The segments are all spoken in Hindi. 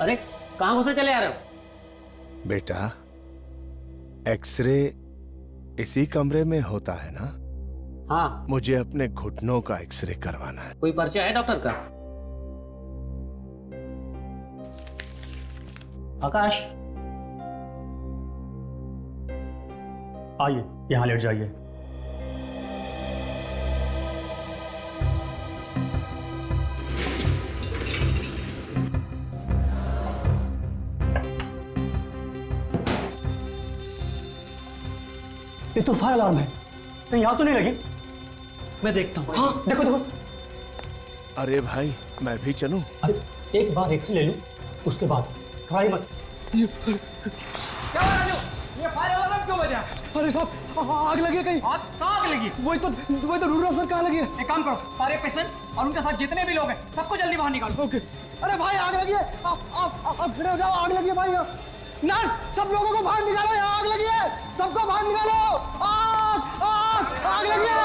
अरे कहाँ घुसे चले आ रहे हो? बेटा, एक्सरे इसी कमरे में होता है ना? हाँ। मुझे अपने घुटनों का एक्सरे करवाना है। कोई पर्चा है डॉक्टर का? आकाश, आइए यहाँ लेट जाइए। ये तो फायर अलार्म है, कहीं यहाँ तो नहीं लगी? मैं देखता हूँ। हाँ देखो देखो। अरे भाई, मैं भी चलूं? अरे एक बार एक्सरे ले लूं, उसके बाद ट्राई मत। क्या हो राजू? ये फायर अलार्म क्यों बजा? अरे साहब, आग लगी है कहीं। आग लगी? वही तो ढूंढ रहा हूं सर, कहाँ लगी है? एक काम करो, सारे पेशेंट्स और उनके साथ जितने भी लोग हैं सबको जल्दी बाहर निकालो। ओके। अरे भाई आग लगी है, आप खड़े हो जाओ, आग लगी है भाई। नर्स, सब लोगों को बाहर निकालो, यहाँ आग लगी है, सबको बाहर निकालो। आग आग आग लगी है।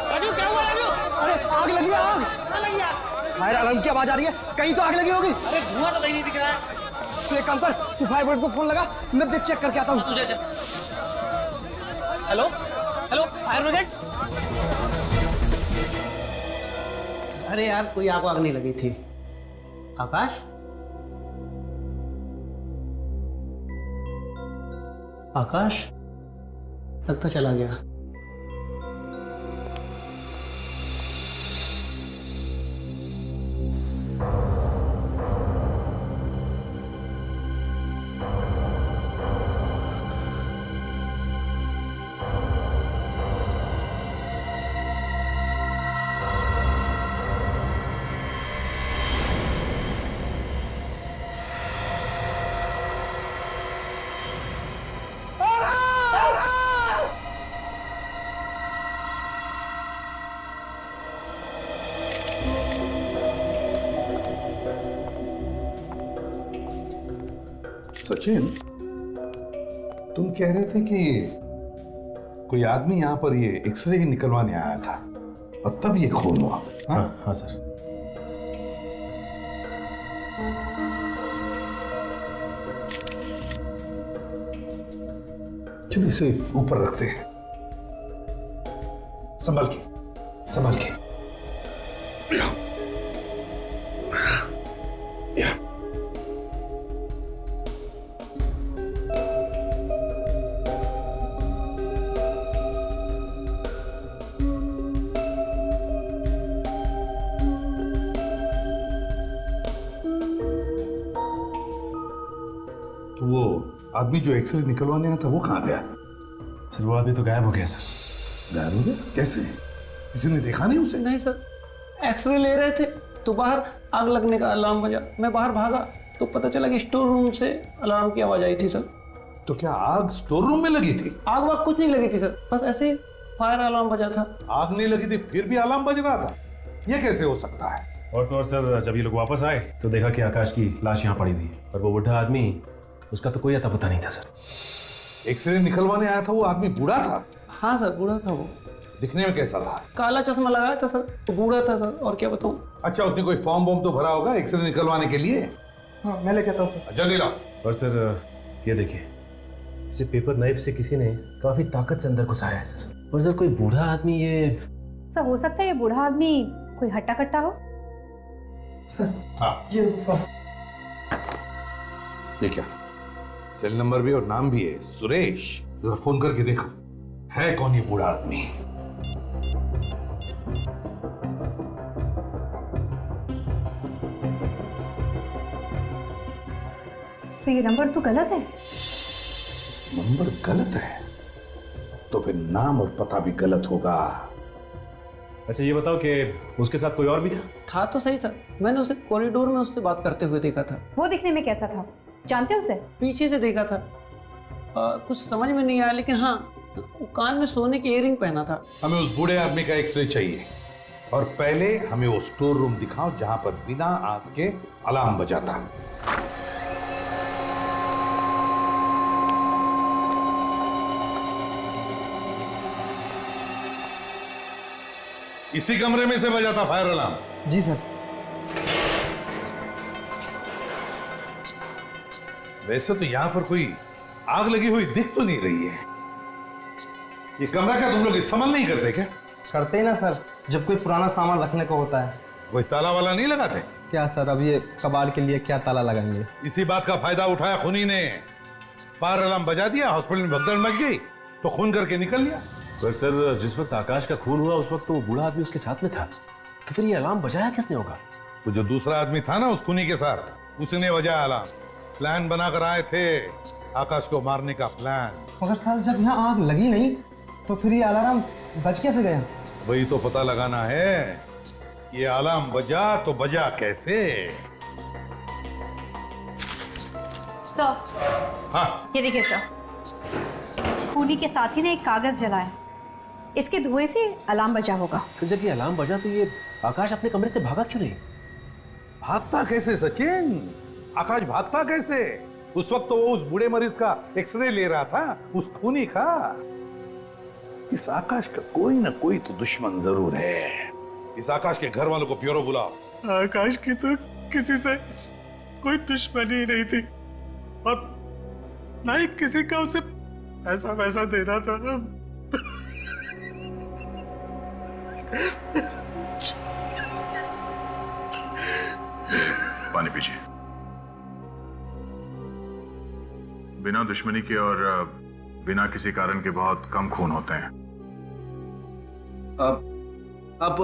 राजू क्या हुआ राजू? अरे आग लगी है, आग कहाँ लगी आग? फायर अलार्म की आवाज आ रही है, कहीं तो आग लगी होगी। अरे धुआं तो नहीं दिख रहा है। तू एक काम कर, तू फायर ब्रिगेड को फोन लगा, मैं देख चेक करके आता हूँ। तुझे हेलो हेलो फायर ब्रिगेड। अरे यार कोई आग वाग नहीं लगी थी। आकाश, आकाश लगता चला गया। सचिन, तुम कह रहे थे कि कोई आदमी यहाँ पर ये एक्सरे निकलवाने आया था और तब ये खून हुआ। हाँ सर। चलो इसे ऊपर रखते हैं। संभल के, संभल के। तो वो आदमी जो एक्सरे निकलवाने आया था वो कहाँ गया? सर वो आदमी तो गायब हो गया सर। गायब हो गया? कैसे? किसी ने देखा नहीं उसे? नहीं सर, एक्सरे ले रहे थे तो बाहर आग लगने का अलार्म बजा। मैं बाहर भागा तो पता चला कि स्टोर रूम से अलार्म की आवाज आई थी सर। तो क्या आग स्टोर रूम में लगी थी? आग वाग कुछ नहीं लगी थी सर, बस ऐसे ही फायर अलार्म बजा था। आग नहीं लगी थी फिर भी अलार्म बज रहा था, ये कैसे हो सकता है? और तो और सर, जब ये लोग वापस आए तो देखा कि आकाश की लाश यहाँ पड़ी हुई है और वो बुढ़ा आदमी, उसका तो कोई अता पता नहीं था सर। एक्सरे निकलवाने आया था वो आदमी बूढ़ा था? हाँ सर, बूढ़ा था वो। दिखने में कैसा था? काला चश्मा लगाया था सर, वो बूढ़ा था सर, और क्या बताऊं। अच्छा, उसने कोई फॉर्म वॉर्म तो भरा होगा एक्सरे निकलवाने के लिए? हाँ मैं लेके आता हूँ सर। जल्दी लाओ। और सर ये देखिए, इसे पेपर नाइफ से किसी ने काफी ताकत से अंदर घुसाया है सर। और सर कोई बूढ़ा आदमी ये सर हो सकता है ये बूढ़ा आदमी कोई हट्टा कट्टा हो। सर हाँ ये क्या, सेल नंबर भी और नाम भी है, सुरेश। जरा फोन करके देखो है कौन ये बूढ़ा आदमी। सर ये नंबर तो गलत है। नंबर गलत है तो फिर नाम और पता भी गलत होगा। अच्छा ये बताओ कि उसके साथ कोई और भी था? तो सही सर, मैंने उसे कॉरिडोर में उससे बात करते हुए देखा था। वो दिखने में कैसा था, जानते हो उसे? पीछे से देखा था। कुछ समझ में नहीं आया, लेकिन हाँ वो कान में सोने की इयररिंग पहना था। हमें उस बूढ़े आदमी का एक्सरे चाहिए और पहले हमें वो स्टोर रूम दिखाओ जहां पर बिना आग के अलार्म बजाता। इसी कमरे में से बजा था फायर अलार्म? जी सर। वैसे तो यहाँ पर कोई आग लगी हुई दिख तो नहीं रही है। ये कमरा क्या तुम लोग इस्तेमाल नहीं करते क्या? करते ही ना सर, जब कोई पुराना सामान रखने को होता है। कोई ताला वाला नहीं लगाते? क्या सर, अब ये कबाड़ के लिए क्या ताला लगाएंगे? इसी बात का फायदा उठाया खूनी ने। फायर अलार्म बजा दिया, हॉस्पिटल में भगदड़ मच गई तो खून करके निकल लिया। पर सर जिस वक्त आकाश का खून हुआ उस वक्त तो वो बूढ़ा आदमी उसके साथ में था, तो फिर ये अलार्म बजाया किसने होगा? वो जो दूसरा आदमी था ना उस खूनी के साथ, उसने बजाया अलार्म। प्लान बनाकर आए थे आकाश को मारने का प्लान। मगर सर जब यहाँ आग लगी नहीं तो फिर ये अलार्म बज कैसे गया? वही तो पता लगाना है, ये अलार्म बजा तो बजा कैसे। सर, हाँ, ये देखिए सर, खूनी के साथी ने एक कागज जलाया, इसके धुएं से अलार्म बजा होगा। सर जब ये अलार्म बजा तो ये आकाश अपने कमरे से भागा क्यों नहीं? भागता कैसे सचिन? आकाश भागता कैसे? उस वक्त तो वो उस बूढ़े मरीज का एक्सरे ले रहा था, उस खूनी का। इस आकाश का कोई ना कोई तो दुश्मन जरूर है। इस आकाश के घर वालों को ब्यूरो बुलाओ। आकाश की तो किसी से कोई दुश्मनी नहीं थी और ना ही किसी का उसे ऐसा वैसा देना था। पानी पीजिए। बिना दुश्मनी के और बिना किसी कारण के बहुत कम खून होते हैं। अब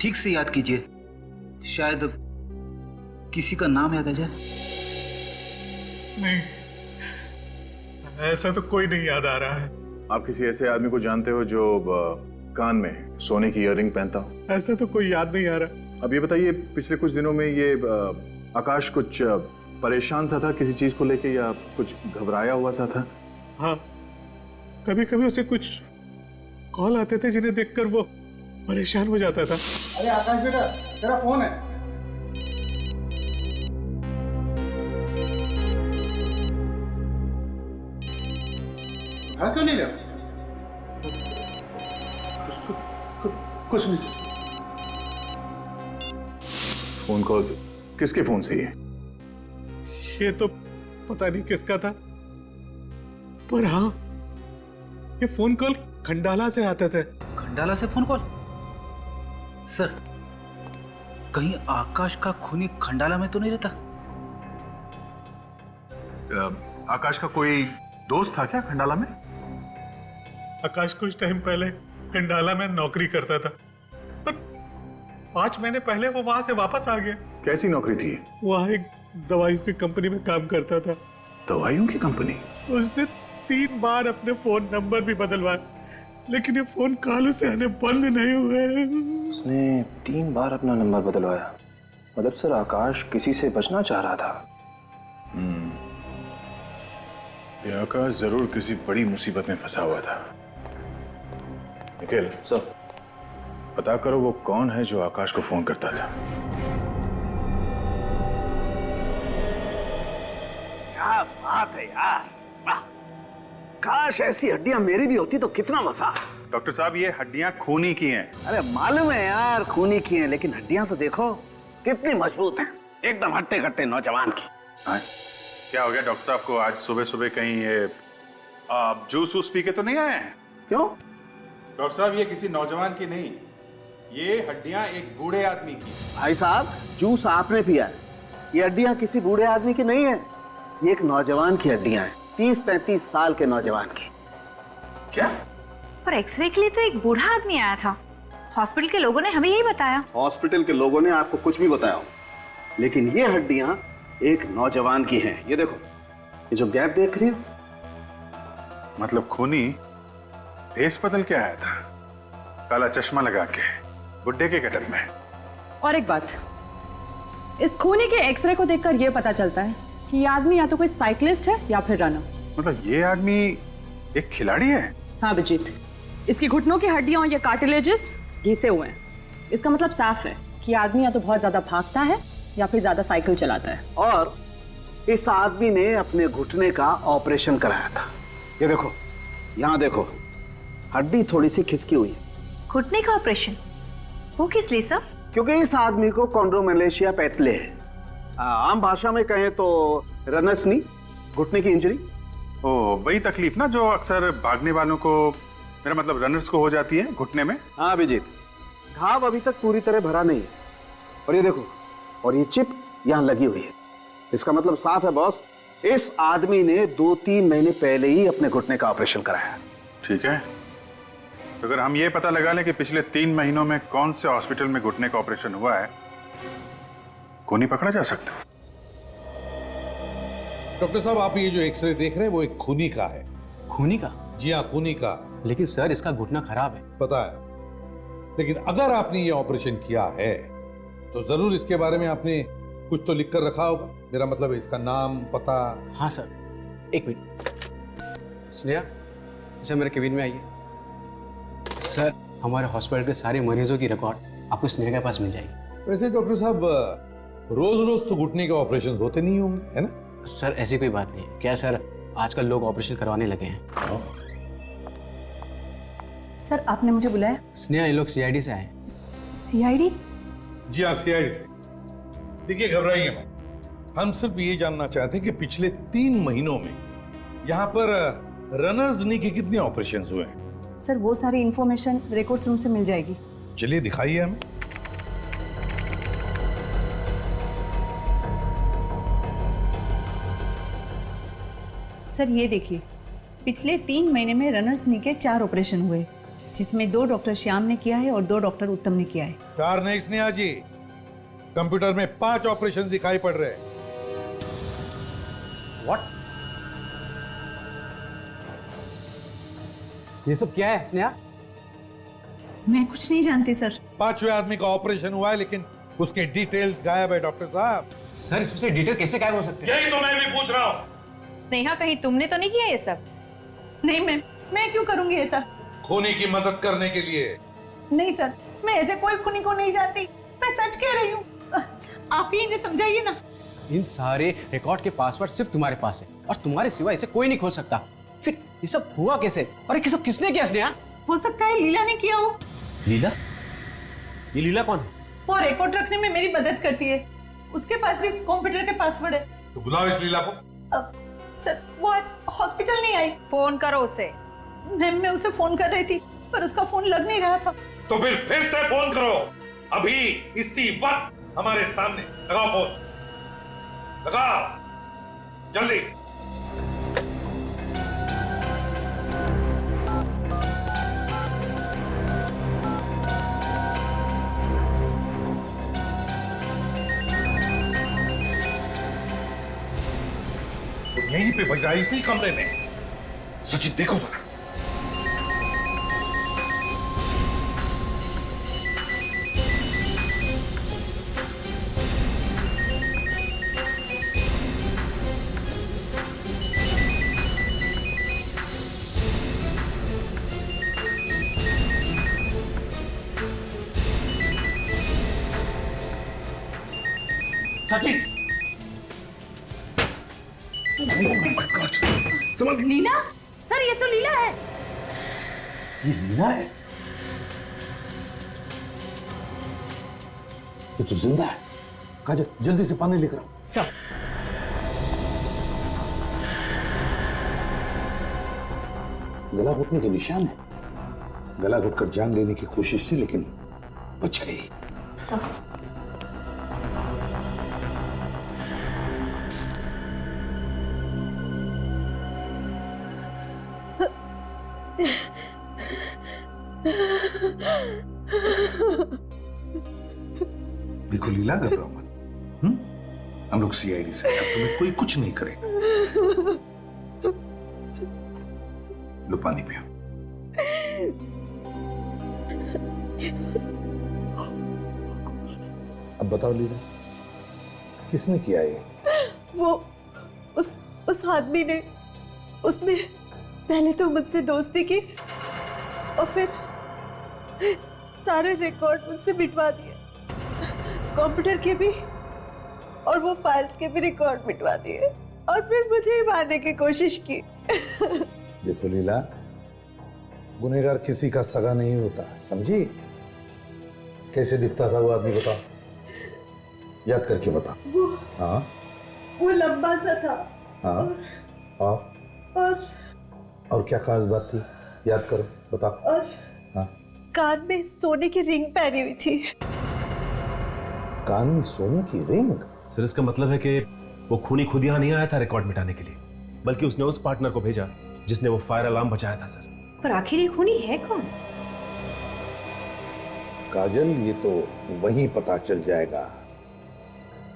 ठीक से याद कीजिए, शायद किसी का नाम याद आ जाए। नहीं, ऐसा तो कोई नहीं याद आ रहा है। आप किसी ऐसे आदमी को जानते हो जो कान में सोने की ईयररिंग पहनता हो? ऐसा तो कोई याद नहीं आ रहा। अब ये बताइए, पिछले कुछ दिनों में ये आकाश कुछ परेशान सा था किसी चीज को लेके या कुछ घबराया हुआ सा था? हाँ, कभी कभी उसे कुछ कॉल आते थे जिन्हें देखकर वो परेशान हो जाता था। अरे आकाश बेटा, तेरा फोन है। हाँ क्यों नहीं लिया? कुछ नहीं। फोन कॉल किसके फोन से ये तो पता नहीं किसका था, पर हाँ, ये फोन कॉल खंडाला से आते थे। खंडाला से फोन कॉल? सर, कहीं आकाश का खूनी खंडाला में तो नहीं रहता? आकाश का कोई दोस्त था क्या खंडाला में? आकाश कुछ टाइम पहले खंडाला में नौकरी करता था, पर 5 महीने पहले वो वहां से वापस आ गया। कैसी नौकरी थी? वहां एक दवाइयों की कंपनी में काम करता था। दवाइयों की कंपनी? उसने 3 बार अपने फोन नंबर भी बदलवाए, लेकिन ये फोन कॉल से आने बंद नहीं हुए। उसने 3 बार अपना नंबर बदलवाया। मतलब सर आकाश किसी से बचना चाह रहा था। ये आकाश जरूर किसी बड़ी मुसीबत में फंसा हुआ था। निखिल सर, पता करो वो कौन है जो आकाश को फोन करता था। क्या बात है यार, वाह! काश ऐसी हड्डियां मेरी भी होती तो कितना मजा। डॉक्टर साहब, ये हड्डियां खूनी की हैं। अरे मालूम है यार खूनी की हैं, लेकिन हड्डियां तो देखो कितनी मजबूत हैं, एकदम हट्टे कट्टे नौजवान की। क्या हो गया डॉक्टर साहब को? आज सुबह सुबह कहीं ये जूस वूस पी के तो नहीं आए हैं? क्यों? डॉक्टर साहब, ये किसी नौजवान की नहीं, ये हड्डियां एक बूढ़े आदमी की। भाई साहब, जूस आपने पिया है, ये हड्डियां किसी बूढ़े आदमी की नहीं है, ये एक नौजवान की हड्डियां हैं, 30-35 साल के नौजवान की। क्या? पर एक्सरे के लिए तो एक बूढ़ा आदमी आया था। हॉस्पिटल के लोगों ने हमें यही बताया। हॉस्पिटल के लोगों ने आपको कुछ भी बताया हो, लेकिन ये हड्डियां एक नौजवान की हैं। ये देखो, ये जो गैप देख रही हो, मतलब खूनी भेस बदल के आया था, काला चश्मा लगा के, बुड्ढे के गेटअप में। और एक बात, इस खूनी के एक्सरे को देखकर यह पता चलता है कि ये आदमी या तो कोई साइकिलिस्ट है या फिर रनर। मतलब ये आदमी एक खिलाड़ी है? हाँ अभिजीत, इसकी घुटनों की हड्डियां और ये कार्टिलेजेस घिसे हुए हैं। इसका मतलब साफ है कि आदमी या तो बहुत ज्यादा भागता है या फिर ज्यादा साइकिल चलाता है। और इस आदमी ने अपने घुटने का ऑपरेशन कराया था। ये देखो, यहाँ देखो, हड्डी थोड़ी सी खिसकी हुई है। घुटने का ऑपरेशन? वो किस लिए सर? क्योंकि इस आदमी को कॉन्ड्रोमेलेशिया पैथले है। आम भाषा में कहें तो रनर्स नी, घुटने की इंजरी। ओ, वही तकलीफ ना जो अक्सर भागने वालों को, मेरा मतलब रनर्स को हो जाती है घुटने में। हाँ अभिजीत, घाव अभी तक पूरी तरह भरा नहीं है। और ये देखो, और ये चिप यहां लगी हुई है। इसका मतलब साफ है बॉस, इस आदमी ने 2-3 महीने पहले ही अपने घुटने का ऑपरेशन कराया। ठीक है, तो अगर हम ये पता लगा लें कि पिछले 3 महीनों में कौन से हॉस्पिटल में घुटने का ऑपरेशन हुआ है, खूनी पकड़ा जा सकता है। डॉक्टर साहब, आप ये जो एक्सरे देख रहे हैं वो एक खूनी का है। खूनी का? जी हाँ, खूनी का। लेकिन सर इसका घुटना खराब है। पता है, लेकिन अगर आपने ये ऑपरेशन किया है तो जरूर इसके बारे में आपने कुछ तो लिख कर रखा होगा। मेरा मतलब है इसका नाम, पता। हाँ सर, एक मिनट। स्नेहा, अच्छा मेरे केबिन में आइए। सर, हमारे हॉस्पिटल के सारे मरीजों की रिकॉर्ड आपको स्नेहा के पास मिल जाएगी। वैसे डॉक्टर साहब, रोज रोज तो घुटने के ऑपरेशन होते नहीं होंगे, है ना? सर ऐसी कोई बात नहीं है। क्या सर, आजकल लोग ऑपरेशन करवाने लगे हैं। सर आपने मुझे बुलाया? स्नेहा, ये लोग सीआईडी से आए। सीआईडी? जी हाँ, सीआईडी से। देखिए, घबराइए मत। हम सिर्फ ये जानना चाहते हैं कि पिछले 3 महीनों में यहाँ पर रनर्स नी के कितने ऑपरेशंस हुए हैं। सर वो सारी इंफॉर्मेशन रिकॉर्ड्स रूम से मिल जाएगी। चलिए दिखाइए हमें। सर ये देखिए, पिछले 3 महीने में रनर्स नी के 4 ऑपरेशन हुए, जिसमें 2 डॉक्टर श्याम ने किया है और 2 डॉक्टर उत्तम ने किया है। 4 नहीं स्नेहा जी, कंप्यूटर में 5 ऑपरेशन दिखाई पड़ रहे हैं। व्हाट? ये सब क्या है स्नेहा? मैं कुछ नहीं जानती सर। 5वें आदमी का ऑपरेशन हुआ है, लेकिन उसके डिटेल्स गायब है डॉक्टर साहब। सर इसमें से डिटेल कैसे गायब हो सकते हैं? यही तो मैं भी पूछ रहा हूँ। नेहा, कहीं तुमने तो नहीं किया ये सब? नहीं मैं क्यों करूंगी ऐसा? खूनी की मदद करने के लिए। नहीं सर, मैं ऐसे कोई खूनी को नहीं जानती, मैं सच कह रही हूँ। आप ही इन्हें समझाइए ना। इन सारे रिकॉर्ड के पासवर्ड सिर्फ तुम्हारे पास है और तुम्हारे सिवा इसे कोई नहीं खोल सकता। फिर ये सब हुआ कैसे और ये सब किसने किया स्नेहा? हो सकता है लीला ने किया हो। लीला? ये लीला कौन है? वो रिकॉर्ड रखने में मेरी मदद करती है, उसके पास भी इस कंप्यूटर के पासवर्ड है। तो बुलाओ इस लीला को। सर वो आज हॉस्पिटल नहीं आई। फोन करो उसे। मैम मैं उसे फोन कर रही थी पर उसका फोन लग नहीं रहा था। तो फिर से फोन करो, अभी इसी वक्त हमारे सामने। लगाओ फोन, लगाओ जल्दी। यहीं पे बज रहा है, इसी कमरे में। सचिन देखो जरा। सचिन, लीला? सर ये तो लीला है। ये लीला है? ये तो जिंदा है। काजल जल्दी से पानी लेकर आओ। सर गला घुटने के निशान है। गला घुटकर जान लेने की कोशिश की लेकिन बच गई। सर देखो लीला, घबराओ मत। हम लोग सीआईडी से हैं, अब तुम्हें कोई कुछ नहीं करेगा। लो पानी पियो। अब बताओ लीला, किसने किया ये? वो उस आदमी ने, उसने पहले तो मुझसे दोस्ती की और फिर सारे रिकॉर्ड मुझसे मिटवा दिए, कंप्यूटर के भी और वो फाइल्स के भी रिकॉर्ड मिटवा दिए और फिर मुझे ही मारने की कोशिश की। देखो लीला, गुनहगार किसी का सगा नहीं होता, समझी? कैसे दिखता था वो आदमी, बताओ, याद करके बताओ। वो हाँ, वो लंबा सा था, हाँ और क्या खास बात थी, याद करो, बताओ। और हाँ, कान में सोने की रिंग पहनी हुई थी। कान में सोने की रिंग? सर इसका मतलब है कि वो खूनी खुद यहाँ नहीं आया था रिकॉर्ड मिटाने के लिए, बल्कि उसने उस पार्टनर को भेजा जिसने वो फायर अलार्म बचाया था सर। पर आखिर ये खूनी है कौन? काजल, ये तो वहीं पता चल जाएगा,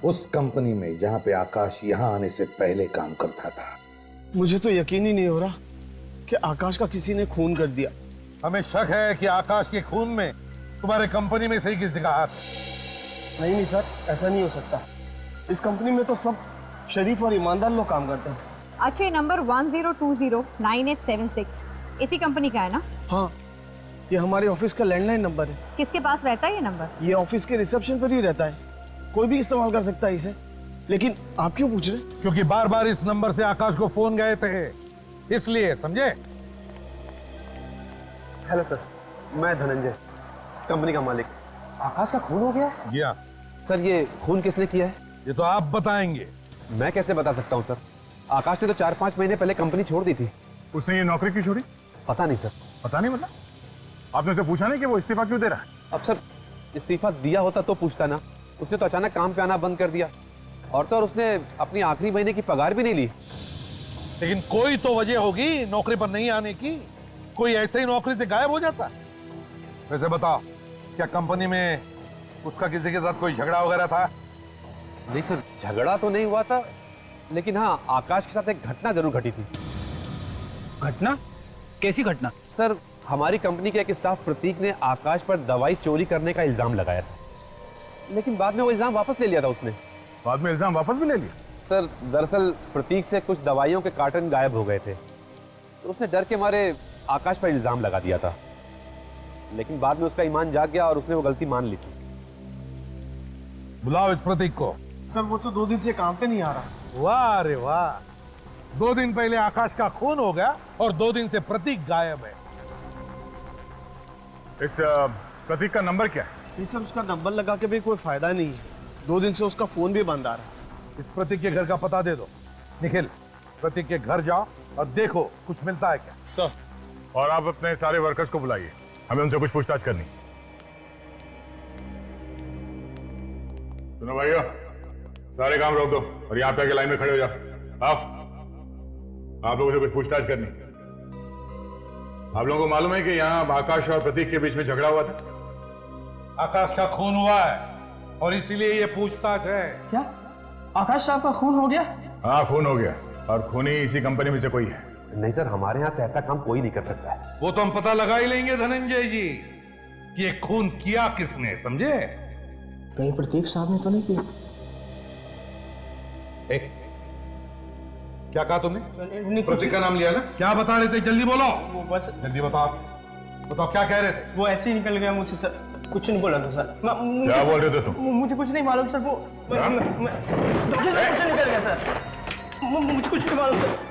उस कंपनी में जहां पे आकाश यहां आने से पहले काम करता था। मुझे तो यकीन ही नहीं हो रहा कि आकाश का किसी ने खून कर दिया। हमें शक है कि आकाश के खून में तुम्हारे कंपनी में से ही किसी का हाथ है। नहीं सर, ऐसा नहीं हो सकता। इस कंपनी में तो सब शरीफ और ईमानदार लोग काम करते हैं। अच्छा, ये नंबर 10209876 इसी कंपनी का है ना? हाँ, ये हमारे ऑफिस का लैंडलाइन नंबर है। किसके पास रहता है ये नंबर? ये ऑफिस के रिसेप्शन पर ही रहता है, कोई भी इस्तेमाल कर सकता है इसे। लेकिन आप क्यों पूछ रहे? क्योंकि बार बार इस नंबर से आकाश को फोन गए थे, इसलिए, समझे? हेलो सर, मैं धनंजय, इस कंपनी का मालिक। आकाश का खून हो गया? जी हाँ। सर ये खून किसने किया है? ये तो आप बताएंगे। मैं कैसे बता सकता हूँ सर? आकाश ने तो 4-5 महीने पहले कंपनी छोड़ दी थी। उसने ये नौकरी क्यों छोड़ी? पता नहीं सर। पता नहीं मतलब? आपने उसे पूछा नहीं कि वो इस्तीफा क्यों दे रहा है? अब सर इस्तीफा दिया होता तो पूछता ना, उसने तो अचानक काम पे आना बंद कर दिया, और तो और उसने अपनी आखिरी महीने की पगार भी नहीं ली। लेकिन कोई तो वजह होगी नौकरी पर नहीं आने की, कोई ऐसे ही नौकरी से गायब हो जाता। वैसे बताओ, क्या कंपनी में उसका किसी के साथ कोई झगड़ा वगैरह था? नहीं सर, झगड़ा तो नहीं हुआ था, लेकिन हाँ आकाश के साथ एक घटना जरूर घटी थी। घटना? कैसी घटना? सर हमारी कंपनी के एक स्टाफ प्रतीक ने आकाश पर दवाई चोरी करने का इल्जाम लगाया था, लेकिन बाद में वो इल्जाम वापस ले लिया था उसने। बाद में इल्जाम वापस भी ले लिया? सर दरअसल प्रतीक से कुछ दवाइयों के कार्टन गायब हो गए थे, तो उसने डर के मारे आकाश पर इल्जाम लगा दिया था, लेकिन बाद में उसका ईमान जाग गया और उसने वो गलती मान ली थी। बुलाओ इस प्रतीक को। सर वो तो 2 दिन से काम पे नहीं आ रहा। वाह रे वाह, 2 दिन पहले आकाश का खून हो गया और 2 दिन से प्रतीक गायब है। इस प्रतीक का नंबर क्या है? ये सर उसका नंबर लगा के भी कोई फायदा नहीं है, 2 दिन से उसका फोन भी बंद आ रहा है। इस प्रतीक के घर का पता दे दो। निखिल, प्रतीक के घर जाओ और देखो कुछ मिलता है क्या। सर, और आप अपने सारे वर्कर्स को बुलाइए, हमें उनसे कुछ पूछताछ करनी। सुनो भाइयों, सारे काम रोक दो और यहाँ पे आके लाइन में खड़े हो जाओ। आप लोगों से कुछ पूछताछ करनी। आप लोगों को मालूम है कि यहाँ आकाश और प्रतीक के बीच में झगड़ा हुआ था? आकाश का खून हुआ है और इसीलिए ये पूछताछ है। क्या आकाश साहब का खून हो गया? हाँ, खून हो गया, और खूनी इसी कंपनी में से कोई है। नहीं सर, हमारे यहाँ से ऐसा काम कोई नहीं कर सकता है। वो तो हम पता लगा ही लेंगे धनंजय जी कि ये खून किया किसने, समझे? कहीं प्रतीक साहब ने तो नहीं किया? क्या कहा तुमने? प्रतीक का नाम लिया ना? क्या बता रहे थे, जल्दी बोलो। वो बस जल्दी बताओ, बताओ क्या कह रहे थे? वो ऐसे ही निकल गया मुझसे सर, कुछ नहीं बोला था सर। क्या बोल रहे थे तुम? मुझे कुछ नहीं मालूम सर, वो मुझे कुछ निकल गया सर, मुझे कुछ नहीं मालूम सर।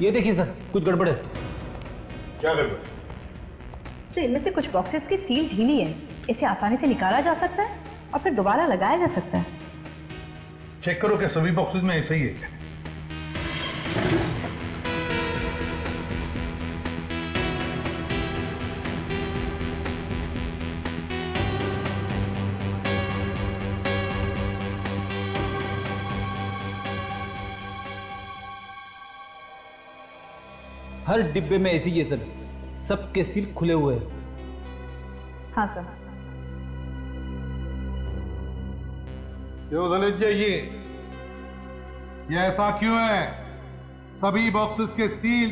ये देखिए सर, कुछ गड़बड़ है। क्या गड़बड़? तो इनमें से कुछ बॉक्सेस की सील ढीली है, इसे आसानी से निकाला जा सकता है और फिर दोबारा लगाया जा सकता है। चेक करो कि सभी बॉक्सेस में ऐसा ही है क्या? हर डिब्बे में ऐसी ही है सर, सबके सील खुले हुए हैं। हाँ सर। क्यों धनंजय जी, ये ऐसा क्यों है? सभी बॉक्सेस के सील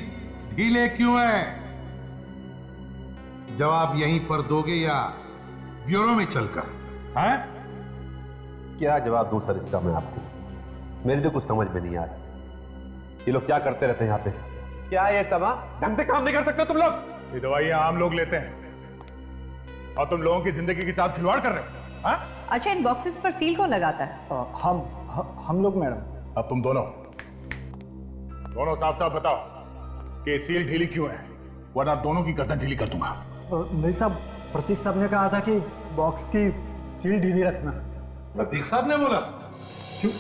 ढीले क्यों हैं? जवाब यहीं पर दोगे या ब्यूरो में चलकर? हैं? क्या जवाब दूं सर इसका मैं आपको? मेरे तो कुछ समझ में नहीं आ रहा। ये लोग क्या करते रहते हैं यहाँ पे? क्या ये सब? ढंग से काम नहीं कर सकते तुम लोग? ये दवाइयां आम लोग लेते हैं और तुम लोगों की जिंदगी के साथ खिलवाड़ कर रहे हो। हाँ? अच्छा, इन बॉक्सेस पर सील कौन लगाता है? हम लोग मैडम। अब तुम दोनों साफ साफ बताओ कि सील ढीली क्यों है, वरना दोनों की गर्दन ढीली कर दूंगा। नहीं साहब, प्रतीक साहब ने कहा था कि बॉक्स की सील ढीली रखना। प्रतीक साहब ने बोला? क्यों?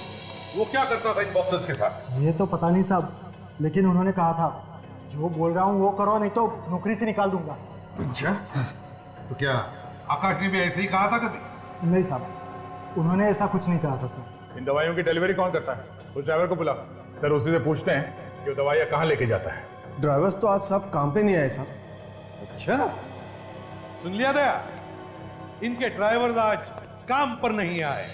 वो क्या करता था इन बॉक्सेस के साथ? ये तो पता नहीं साहब, लेकिन उन्होंने कहा था जो बोल रहा हूँ वो करो, नहीं तो नौकरी से निकाल दूंगा। अच्छा, तो क्या आकाश ने भी ऐसे ही कहा था कभी? नहीं साहब, उन्होंने ऐसा कुछ नहीं कहा था सर। इन दवाइयों की डिलीवरी कौन करता है? उस ड्राइवर को बुला सर, उसी से पूछते हैं कि वो दवाइयाँ कहाँ लेके जाता है। ड्राइवर्स तो आज सब काम पे नहीं आए साहब। अच्छा, सुन लिया दया, इनके ड्राइवर्स आज काम पर नहीं आए।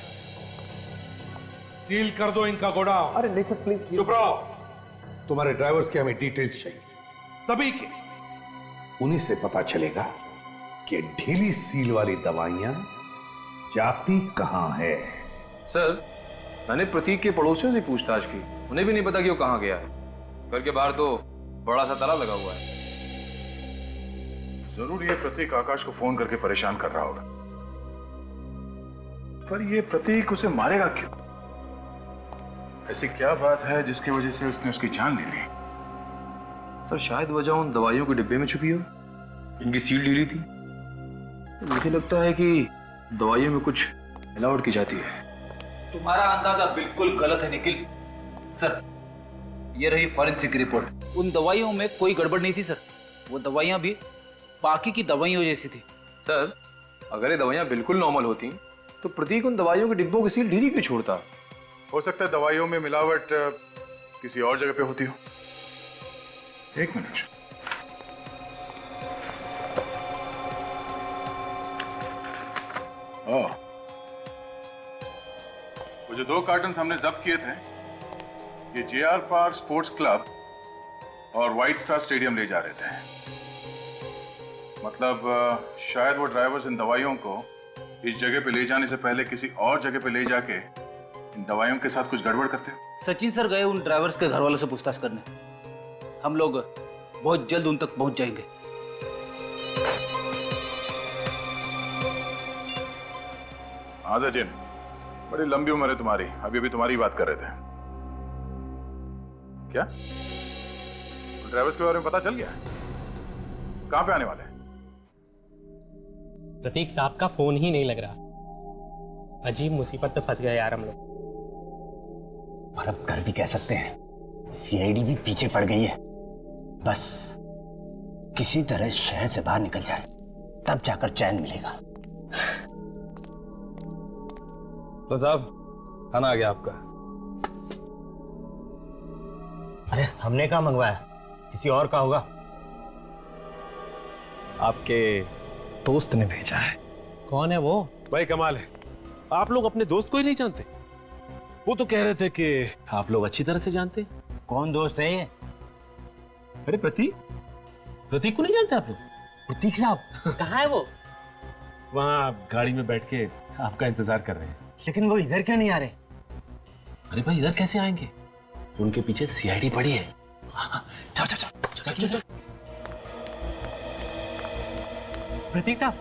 सील कर दो इनका गोडाउन। अरे नहीं सर प्लीज। चुप रहो, तुम्हारे ड्राइवर्स के हमें डिटेल्स चाहिए, सभी के। उन्हीं से पता चलेगा कि ढीली सील वाली दवाइयां जाती कहां है। सर, मैंने प्रतीक के पड़ोसियों से पूछताछ की, उन्हें भी नहीं पता कि वो कहां गया है। घर के बाहर तो बड़ा सा ताला लगा हुआ है। जरूर ये प्रतीक आकाश को फोन करके परेशान कर रहा होगा, पर ये प्रतीक उसे मारेगा क्यों? ऐसी क्या बात है जिसकी वजह से उसने उसकी जान ले ली? सर, शायद वजह उन दवाइयों के डिब्बे में छुपी हो, इनकी सील ढीली थी। मुझे लगता है कि दवाइयों में कुछ मिलावट की जाती है। तुम्हारा अंदाजा बिल्कुल गलत है निखिल। सर, ये रही फॉरेंसिक रिपोर्ट। उन दवाइयों में कोई गड़बड़ नहीं थी सर, वो दवाइयां भी बाकी की दवाइयों जैसी थी। सर, अगर ये दवाइयां बिल्कुल नॉर्मल होती तो प्रतीक उन दवाइयों के डिब्बों की सील ढीली क्यों छोड़ता? हो सकता है दवाइयों में मिलावट किसी और जगह पे होती हो। एक मिनट, वो जो 2 कार्टन हमने जब्त किए थे, ये JR पार्क स्पोर्ट्स क्लब और व्हाइट स्टार स्टेडियम ले जा रहे थे। मतलब शायद वो ड्राइवर्स इन दवाइयों को इस जगह पे ले जाने से पहले किसी और जगह पे ले जाके इन दवाइयों के साथ कुछ गड़बड़ करते हो। सचिन सर गए उन ड्राइवर्स के घर वालों से पूछताछ करने। हम लोग बहुत जल्द उन तक पहुंच जाएंगे। हाँ सचिन, बड़ी लंबी उम्र है तुम्हारी, अभी अभी तुम्हारी बात कर रहे थे। क्या ड्राइवर्स के बारे में पता चल गया? कहां पे आने वाले हैं? प्रतीक साहब का फोन ही नहीं लग रहा। अजीब मुसीबत में फंस गए यार हम लोग। और अब कर भी कह सकते हैं, CID भी पीछे पड़ गई है। बस किसी तरह शहर से बाहर निकल जाए, तब जाकर चैन मिलेगा। तो साहब, खाना आ गया आपका। अरे हमने कहाँ मंगवाया, किसी और का होगा। आपके दोस्त ने भेजा है। कौन है वो? भाई कमाल है, आप लोग अपने दोस्त को ही नहीं जानते। वो तो कह रहे थे कि आप लोग अच्छी तरह से जानते हैं। कौन दोस्त है ये? अरे प्रतीक को नहीं जानते आप लोग? प्रतीक साहब कहाँ है वो? वहाँ गाड़ी में बैठ के आपका इंतजार कर रहे हैं। लेकिन वो इधर क्यों नहीं आ रहे? अरे भाई इधर कैसे आएंगे? उनके पीछे CID पड़ी है। जाओ जाओ जाओ चल चल चल। प्रतीक साहब,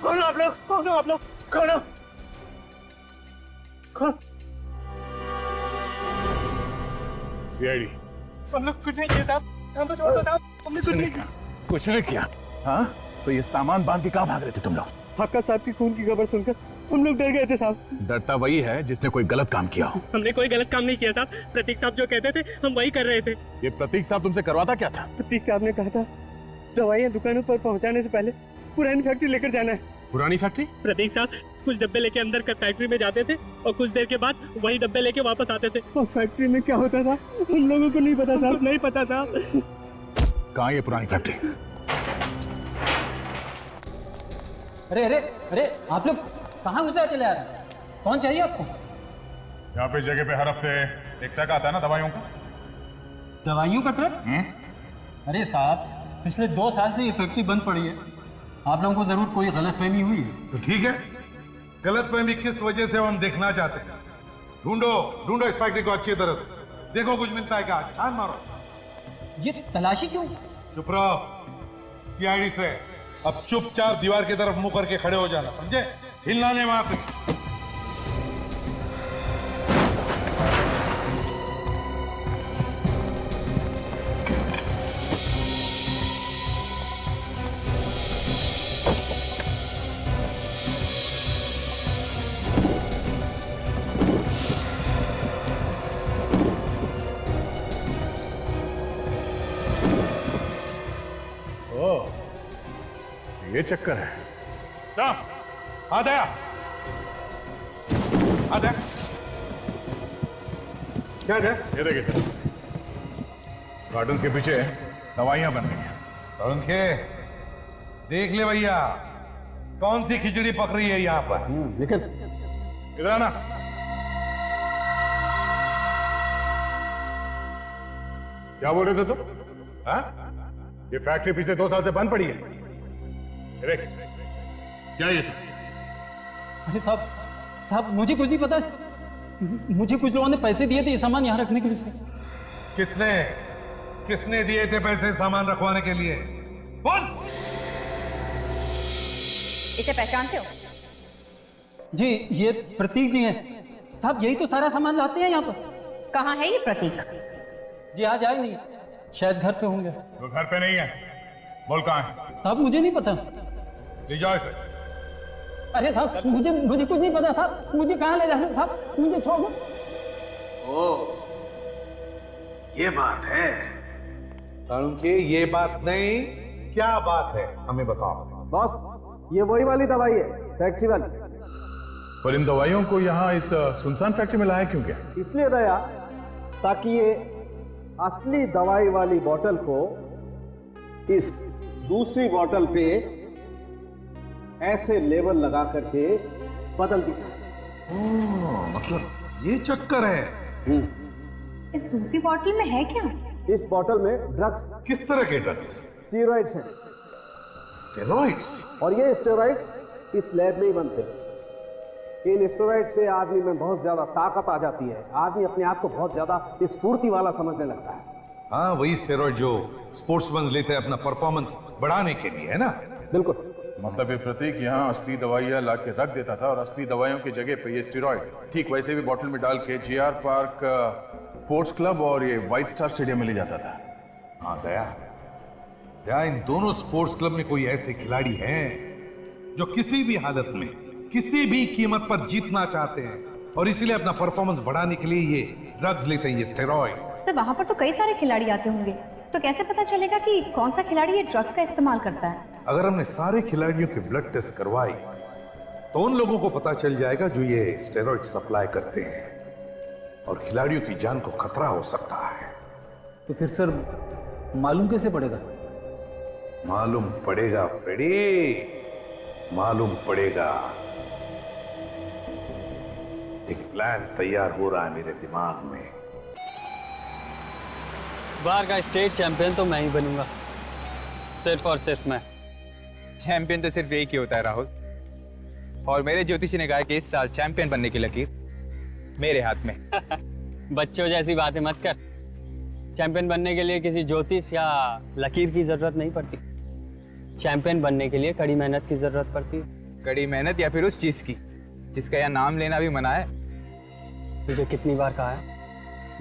कौन हो आप लोग? कौन हो आप लोग? कौन हो? कौन? CID। हम लोग कुछ नहीं किए साहब, हम तो छोड़ दो साहब, हमने कुछ नहीं किया। कुछ नहीं किया? हाँ, तो ये सामान बांध के कहाँ भाग रहे थे तुम लोग? आपका साहब की खून की खबर सुनकर हम लोग डर गए थे साहब। डरता वही है जिसने कोई गलत काम किया हो। हमने कोई गलत काम नहीं किया साहब, प्रतीक साहब जो कहते थे हम वही कर रहे थे। ये प्रतीक साहब तुमसे करवाता क्या था? प्रतीक साहब ने कहा था दवाइयाँ दुकानों पर पहुँचाने से पहले पुरानी फैक्ट्री लेकर जाना है। पुरानी फैक्ट्री? प्रतीक साहब कुछ डब्बे लेके अंदर कर फैक्ट्री में जाते थे और कुछ देर के बाद वही डब्बे लेके वापस आते थे। और फैक्ट्री में क्या होता था हम लोगों को नहीं पता साहब। नहीं पता साहब। कहाँ ये पुरानी फैक्ट्री? अरे अरे अरे आप लोग कहाँ गुजरा चले आ रहे हैं? कौन चाहिए आपको? यहाँ पे जगह पे हर हफ्ते एक ट्रक आता है ना दवाइयों का। दवाइयों का ट्रक? अरे साहब, पिछले 2 साल से ये फैक्ट्री बंद पड़ी है। आप लोगों को जरूर कोई गलतफहमी हुई है। तो ठीक है, गलतफहमी किस वजह से हम देखना चाहते हैं। ढूंढो ढूंढो इस फैक्ट्री को अच्छी तरह से, देखो कुछ मिलता है क्या, छान मारो। ये तलाशी क्यों? चुप रहो, सीआईडी से अब चुपचाप दीवार की तरफ मुंह करके खड़े हो जाना, समझे? हिलना नहीं वहां से। ये चक्कर है। आदया आदया क्या है? ये देखिए सर, गार्डन्स के पीछे दवाइयां बन रही हैं। और उनके देख ले भैया, कौन सी खिचड़ी पक रही है यहाँ पर। लेकिन इधर आना। क्या बोल रहे थे तुम? हाँ? ये फैक्ट्री पिछले 2 साल से बंद पड़ी है। देख, क्या ये सब? अरे साहब मुझे कुछ नहीं पता। मुझे कुछ लोगों ने पैसे दिए थे ये सामान यहाँ रखने के लिए। किसने दिए थे पैसे सामान रखवाने के लिए? बोल। इसे पहचानते हो? जी, ये प्रतीक जी हैं। साहब यही तो सारा सामान लाते हैं यहाँ पर। कहाँ है ये प्रतीक? जी आज आए नहीं, शायद घर पे होंगे। वो घर पे नहीं है। बोल कहाँ है? साहब मुझे नहीं पता। ले जाओ इसे। अरे साहब मुझे कुछ नहीं पता साहब। मुझे कहाँ ले जाना साहब? मुझे छोड़ दो। ओ, ये बात है। के ये बात नहीं, क्या बात है हमें बताओ। बॉस, ये वही वाली दवाई है, फैक्ट्री वाली। पर इन दवाइयों को यहाँ इस सुनसान फैक्ट्री में लाया क्यों गया? इसलिए दया, ताकि ये असली दवाई वाली बोतल को इस दूसरी बोतल पे ऐसे लेबल लगा करके बदल दी जाए। मतलब ये चक्कर है। इस दूसरी बोतल में है क्या? इस बोतल में ड्रग्स। किस तरह के ड्रग्स? स्टेरॉइड्स हैं। स्टेरॉइड्स? और ये स्टेरॉइड्स इस लैब में ही बनते हैं। इन स्टेरॉइड से आदमी में बहुत ज्यादा ताकत आ जाती है। आदमी अपने आप को बहुत ज्यादा स्फूर्ति वाला समझने लगता है। हाँ, वही स्टेरॉइड जो स्पोर्ट्समैन लेते हैं अपना परफॉर्मेंस बढ़ाने के लिए, है ना? बिल्कुल। मतलब ये प्रतीक यहाँ असली दवाइयाँ ला के रख देता था और असली दवाइयों की जगह पे ये स्टेरॉइड ठीक वैसे भी बोतल में डाल के जीआर पार्क स्पोर्ट्स क्लब और ये व्हाइट स्टार स्टेडियम में ले जाता था। हाँ दया, इन दोनों स्पोर्ट्स क्लब में कोई ऐसे खिलाड़ी हैं जो किसी भी हालत में किसी भी कीमत पर जीतना चाहते हैं और इसीलिए अपना परफॉर्मेंस बढ़ाने के लिए ये ड्रग्स लेते हैं, ये स्टेरॉइड। सर वहाँ पर तो कई सारे खिलाड़ी आते होंगे, तो कैसे पता चलेगा कि कौन सा खिलाड़ी ये ड्रग्स का इस्तेमाल करता है? अगर हमने सारे खिलाड़ियों के ब्लड टेस्ट करवाई तो उन लोगों को पता चल जाएगा जो ये स्टेरॉइड सप्लाई करते हैं और खिलाड़ियों की जान को खतरा हो सकता है। तो फिर सर मालूम कैसे पड़ेगा? मालूम पड़ेगा मालूम पड़ेगा। एक प्लान तैयार हो रहा है मेरे दिमाग में। बार का स्टेट चैंपियन तो मैं ही बनूंगा, सिर्फ और सिर्फ मैं। चैंपियन तो सिर्फ एक ही होता है राहुल, और मेरे ज्योतिषी ने कहा कि इस साल चैंपियन बनने की लकीर मेरे हाथ में। बच्चों जैसी बातें मत कर। चैंपियन बनने के लिए किसी ज्योतिष या लकीर की जरूरत नहीं पड़ती। चैंपियन बनने के लिए कड़ी मेहनत की जरूरत पड़ती है। कड़ी मेहनत या फिर उस चीज की जिसका यह नाम लेना भी मना है। मुझे कितनी बार कहा है,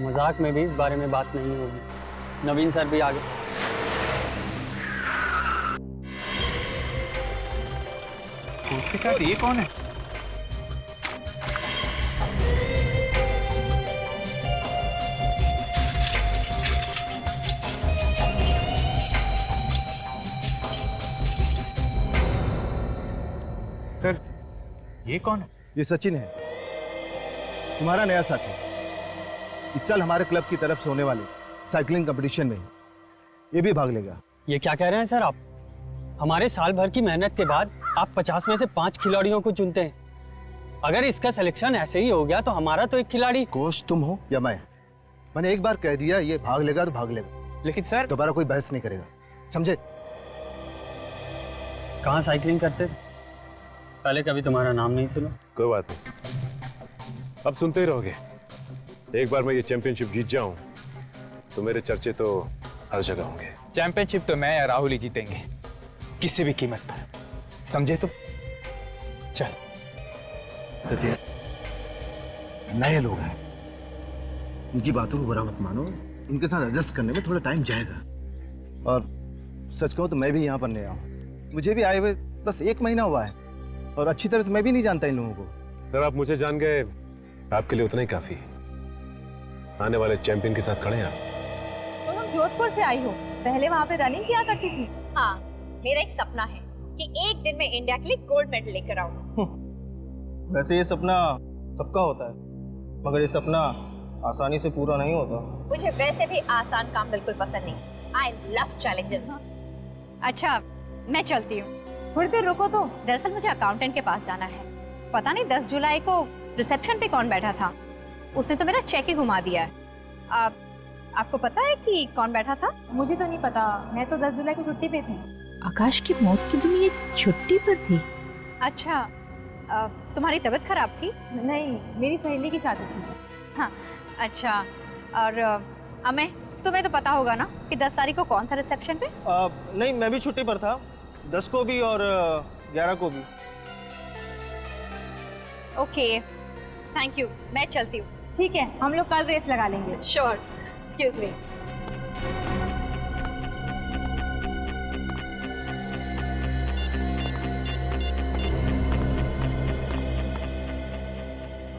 मजाक में भी इस बारे में बात नहीं होगी। नवीन सर भी आगे। उसके साथ ये कौन है? सर ये कौन है? ये सचिन है, तुम्हारा नया साथी। इस साल हमारे क्लब की तरफ से होने वाले साइकिलिंग कंपटीशन में ये भी भाग लेगा। ये क्या कह रहे हैं सर आप? हमारे साल भर की मेहनत के बाद आप 50 में से 5 खिलाड़ियों को चुनते हैं। अगर इसका सिलेक्शन ऐसे ही हो गया तो हमारा तो एक खिलाड़ी। कोच तुम हो या मैंने एक बार कह दिया ये भाग लेगा तो भाग लेगा, लेकिन सर दोबारा कोई बहस नहीं करेगा, समझे? कहाँ साइकिलिंग करते थे? पहले कभी तुम्हारा नाम नहीं सुना। कोई बात नहीं, अब सुनते ही रहोगे। एक बार मैं ये चैंपियनशिप जीत जाऊं तो मेरे चर्चे तो हर जगह होंगे। चैंपियनशिप तो मैं या राहुल ही जीतेंगे, किसी भी कीमत पर, समझे तुम? चल। सचिन, नए लोग हैं, इनकी बातों को बुरा मत मानो, इनके साथ एडजस्ट करने में थोड़ा टाइम जाएगा। और सच कहूं तो मैं भी यहाँ पर नया हूँ, मुझे भी आए हुए बस 1 महीना हुआ है और अच्छी तरह से मैं भी नहीं जानता इन लोगों को। सर आप मुझे जान गए, आपके लिए उतना ही काफी है। आने वाले चैंपियन के साथ खड़े हैं आप। तुम जोधपुर से आई हो, पहले वहाँ पे रनिंग किया करती थी। हाँ, मेरा एक सपना है कि एक दिन मैं इंडिया के लिए गोल्ड मेडल लेकर आऊं। वैसे ये सपना सबका होता है, मगर ये सपना आसानी से पूरा नहीं होता। मुझे वैसे भी आसान काम बिल्कुल पसंद नहीं। I love challenges। अच्छा, मैं चलती हूँ। थोड़ी देर रुको तो। दरअसल मुझे अकाउंटेंट के पास जाना है। पता नहीं 10 जुलाई को रिसेप्शन पे कौन बैठा था, उसने तो मेरा चेक ही घुमा दिया है। आपको पता है कि कौन बैठा था? मुझे तो नहीं पता, मैं तो 10 जुलाई को छुट्टी पे थी। आकाश की मौत के दिन ये छुट्टी पर थी। अच्छा, तुम्हारी तबीयत खराब थी? नहीं, मेरी सहेली की शादी थी। हाँ, अच्छा। और अमे, तुम्हें तो पता होगा ना कि 10 तारीख को कौन था रिसेप्शन पे? नहीं, मैं भी छुट्टी पर था, 10 को भी और 11 को भी। ओके, थैंक यू, मैं चलती हूँ। ठीक है, हम लोग कल रेस लगा लेंगे। Sure, excuse me.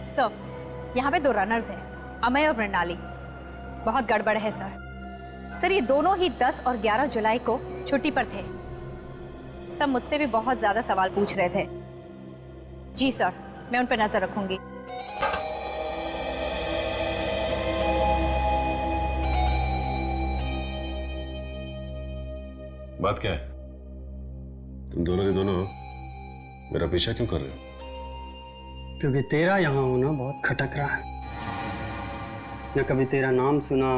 सर, यहाँ पे 2 रनर्स हैं, अमय और मृणाली। बहुत गड़बड़ है सर। ये दोनों ही 10 और 11 जुलाई को छुट्टी पर थे। सब मुझसे भी बहुत ज्यादा सवाल पूछ रहे थे। जी सर, मैं उन पर नजर रखूंगी। बात क्या है? तुम दोनों के दोनों मेरा पीछा क्यों कर रहे हो? क्योंकि तेरा यहाँ होना बहुत खटक रहा है। न कभी तेरा नाम सुना,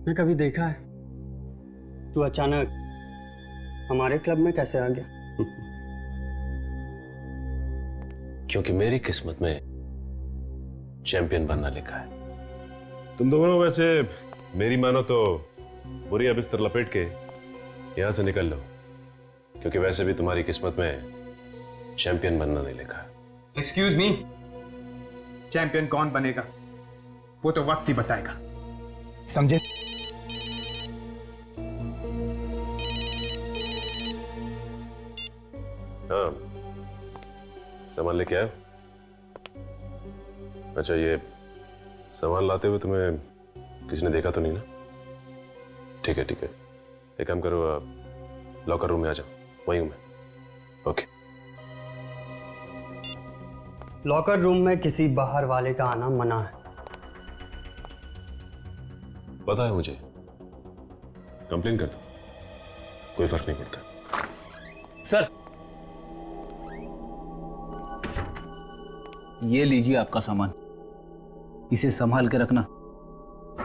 न कभी देखा है। तू अचानक हमारे क्लब में कैसे आ गया? क्योंकि मेरी किस्मत में चैंपियन बनना लिखा है। तुम दोनों वैसे मेरी मानो तो बुरी बिस्तर लपेट के यहां से निकल लो, क्योंकि वैसे भी तुम्हारी किस्मत में चैंपियन बनना नहीं लिखा है। एक्सक्यूज मी, चैंपियन कौन बनेगा वो तो वक्त ही बताएगा, समझे? हाँ, सामान लेके आए? अच्छा, ये सामान लाते हुए तुम्हें किसी ने देखा तो नहीं ना? ठीक है ठीक है, एक काम करो, लॉकर रूम में आ जाओ, वहीं हूं मैं। ओके। लॉकर रूम में किसी बाहर वाले का आना मना है। पता है मुझे, कंप्लेन कर दो, कोई फर्क नहीं पड़ता। सर, ये लीजिए आपका सामान, इसे संभाल के रखना,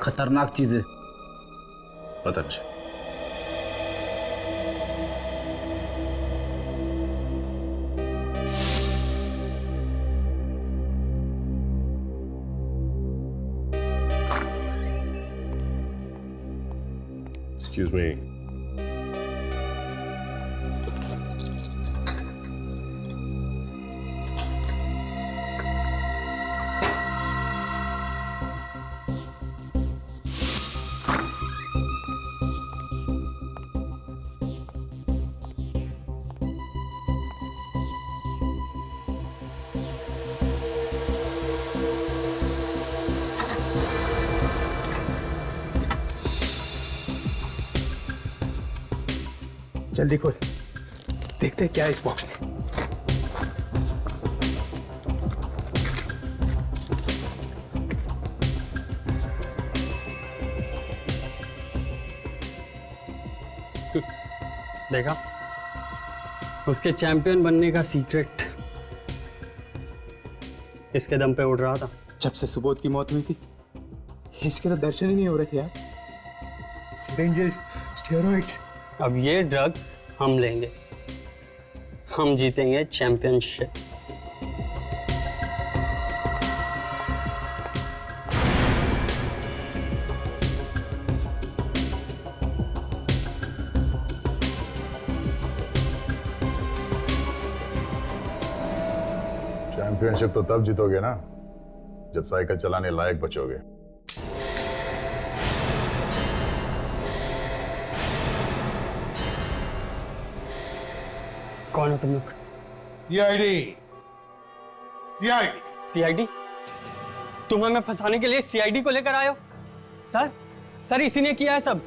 खतरनाक चीज है। पता है मुझे। Excuse me. जल्दी खोल, देखते हैं क्या है इस बॉक्स में। देखा, उसके चैंपियन बनने का सीक्रेट इसके दम पे उड़ रहा था। जब से सुबोध की मौत हुई थी, इसके तो दर्शन ही नहीं हो रहे थे यार। Syringes, steroids. अब ये ड्रग्स हम लेंगे, हम जीतेंगे चैंपियनशिप। चैंपियनशिप तो तब जीतोगे ना जब साइकिल चलाने लायक बचोगे। कौन हो तुम लोग? सीआईडी। सीआईडी। सीआईडी? तुम हमें फंसाने के लिए सीआईडी को लेकर आए हो? सर, सर इसी ने किया है सब।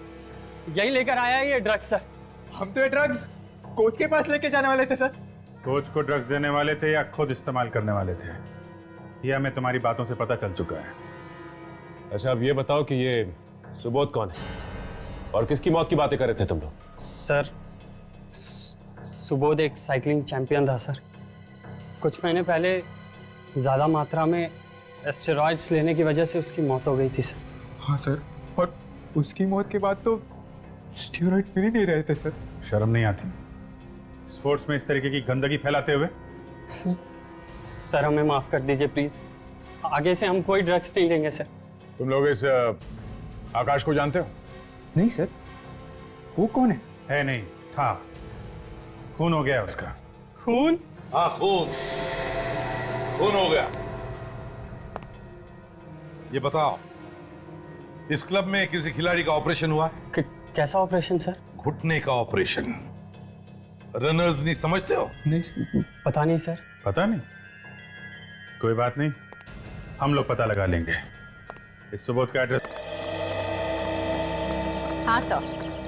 यही लेकर आया है ये ड्रग्स सर। हम तो ये ड्रग्स कोच के पास लेके जाने वाले थे सर। कोच को ड्रग्स देने वाले थे या खुद इस्तेमाल करने वाले थे, यह हमें तुम्हारी बातों से पता चल चुका है। अच्छा अब ये बताओ कि ये सुबोध कौन है और किसकी मौत की बातें कर रहे थे तुम लोग? सर, सुबोध एक साइकिलिंग चैंपियन था सर। कुछ महीने पहले ज़्यादा मात्रा में एस्टेरॉइड्स लेने की वजह से उसकी मौत हो गई थी सर। हाँ सर, और उसकी मौत के बाद तो स्टेरॉइड मिल ही नहीं रहे थे सर। शर्म नहीं आती स्पोर्ट्स में इस तरीके की गंदगी फैलाते हुए? सर हमें माफ कर दीजिए प्लीज। आगे से हम कोई ड्रग्स नहीं लेंगे सर। तुम लोग इस आकाश को जानते हो? नहीं सर, वो कौन है? है नहीं, था। खून हो गया उसका। खून? हाँ खून, खून हो गया। ये बताओ, इस क्लब में किसी खिलाड़ी का ऑपरेशन हुआ? कैसा ऑपरेशन सर? घुटने का ऑपरेशन। रनर्स नहीं समझते हो? नहीं, पता नहीं सर। पता नहीं? कोई बात नहीं, हम लोग पता लगा लेंगे। इस सुबोध का एड्रेस? हाँ सर,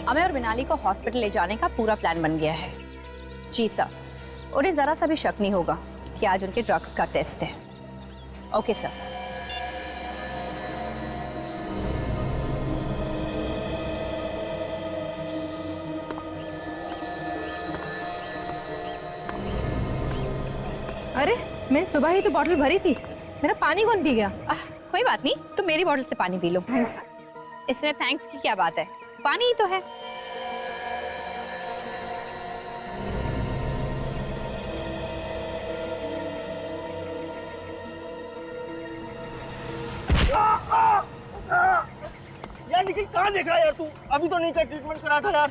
हमें और मिनाली को हॉस्पिटल ले जाने का पूरा प्लान बन गया है। जी सर, उन्हें जरा सा भी शक नहीं होगा कि आज उनके ड्रग्स का टेस्ट है। Okay sir. अरे मैं सुबह ही तो बॉटल भरी थी, मेरा पानी कौन पी गया? कोई बात नहीं, तुम मेरी बॉटल से पानी पी लो। इसमें थैंक्स की क्या बात है, पानी ही तो है। यार निखिल कहाँ देख रहा है यार तू? अभी तो नहीं का ट्रीटमेंट करा था यार।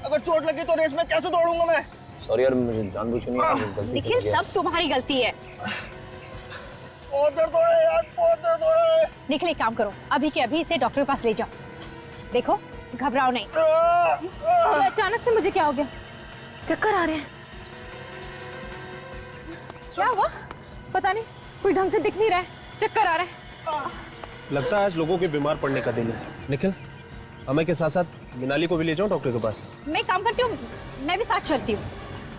अगर चोट लगी तो रेस में कैसे दौड़ूंगा मैं? सॉरी यार, मुझे जानबूझ के नहीं। निखिल सब तुम्हारी गलती है। बहुत दर्द हो रहा है यार, बहुत दर्द हो रहा है। निखिल एक काम करो, अभी के अभी इसे डॉक्टर के पास ले जाओ। देखो घबराओ नहीं। तो अचानक से मुझे क्या हो गया? चक्कर आ रहे हैं। क्या हुआ? पता नहीं, कोई ढंग से दिख नहीं रहा है, चक्कर आ रहा है। लगता है आज लोगों के बीमार पड़ने का दिन है। निखिल, हमें के साथ साथ मिनाली को भी ले जाओ डॉक्टर के पास। मैं काम करती हूँ, मैं भी साथ चलती हूँ।